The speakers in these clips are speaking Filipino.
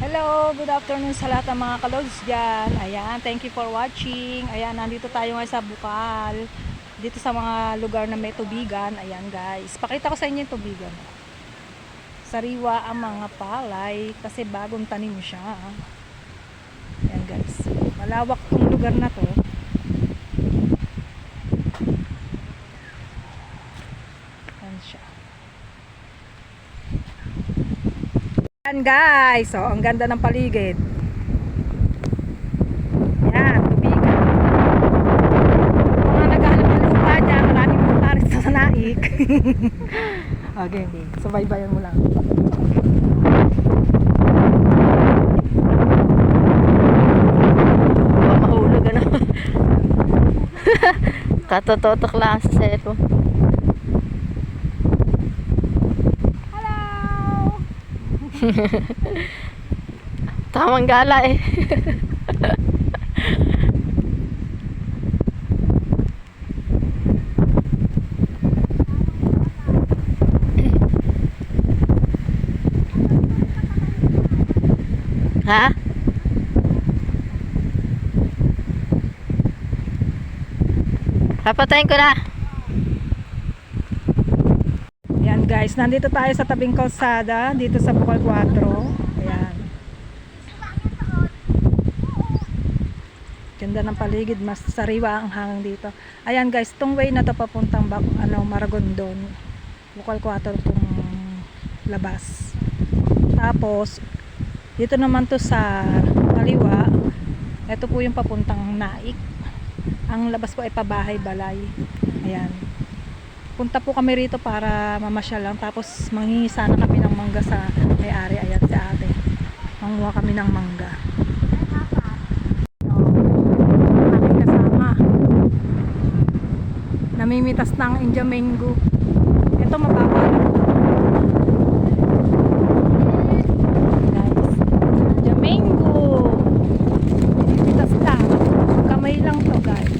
Hello, good afternoon sa lahat ng mga kalods dyan. Ayan, thank you for watching. Ayan, nandito tayo ngayon sa Bukal. Dito sa mga lugar na may tubigan. Ayan guys, pakita ko sa inyo yung tubigan. Sariwa ang mga palay kasi bagong tanim siya. Ayan guys, malawak tong lugar na to. Ayan siya. Ayan guys, so ang ganda ng paligid. Ayan, tubigan. Mga naghahanap ng lupa dyan, maraming mutaris sa naik. Okay, subaybayan mo lang. Mahulog ano. Katototok lang sa cellphone. Tamang gala eh. Ha? Papatayin ko na. Ayan guys, nandito tayo sa tabing kalsada dito sa Bukal 4. Ayan. Ganda ng paligid, mas sariwa ang hangin dito. Ayan guys, tong way na to papuntang Maragondon. Bukal 4 tong labas. Tapos dito naman to sa kaliwa. Ito po yung papuntang Naik. Ang labas po ay Pabahay Balay. Ayan. Punta po kami rito para mamasyal lang. Tapos manghingi sana kami ng mangga sa may-ari. Ayan si ate. Manguha kami ng mangga. Aking kasama. Namimitas ng India mango. Ito mababa lang. Guys. India mango. Namimitas lang. Kamay lang to guys.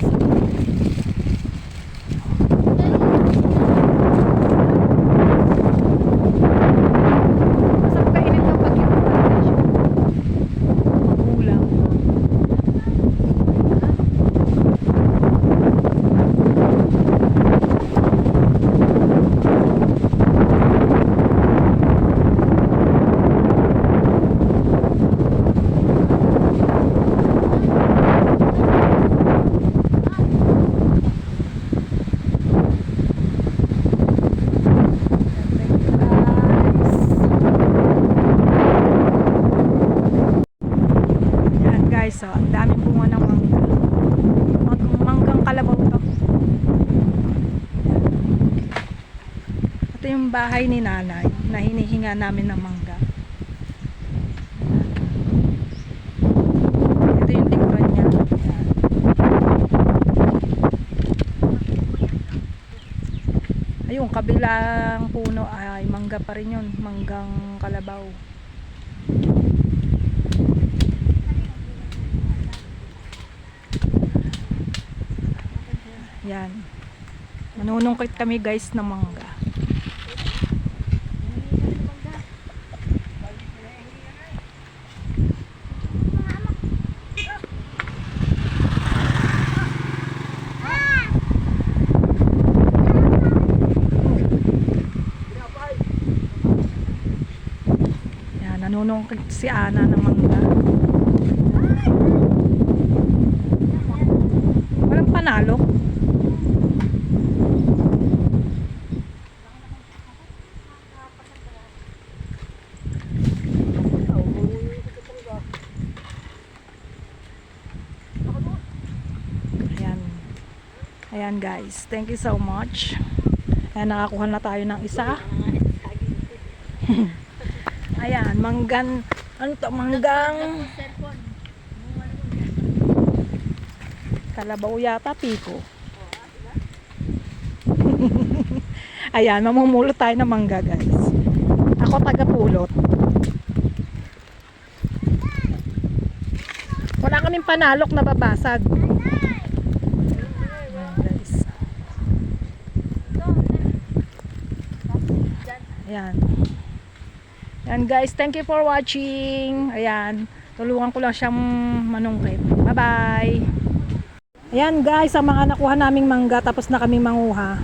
So, ang daming bunga ng mangga. Manggang kalabaw to. Ito yung bahay ni nanay na hinihinga namin ng mangga. Ito yung tingkod niya. Ayun, kabilang puno ay mangga pa rin yun. Manggang kalabaw. Yan. Manunungkit kami guys ng mangga. Yan, nanunungkit si Ana ng mangga. Walang panalo. Ayan guys, thank you so much. Ayan, nakakuha na tayo ng isa. Ayan, manggan, ano to, manggang kalabaw yata, piko. Ayan, mamumulot tayo ng mangga guys. Ako taga-pulot. Wala kaming panalok na babasag. Ayan. And guys, thank you for watching. Ayan, tulungan ko lang siyang manungkit. Bye-bye. Ayan guys, ang mga nakuha naming mangga, tapos na kami manguha.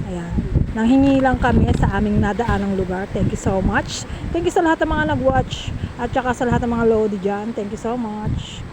Ayan, nanghingi lang kami sa aming nadaanang lugar. Thank you so much. Thank you sa lahat ng mga nag-watch at saka sa lahat ng mga lodi dyan. Thank you so much.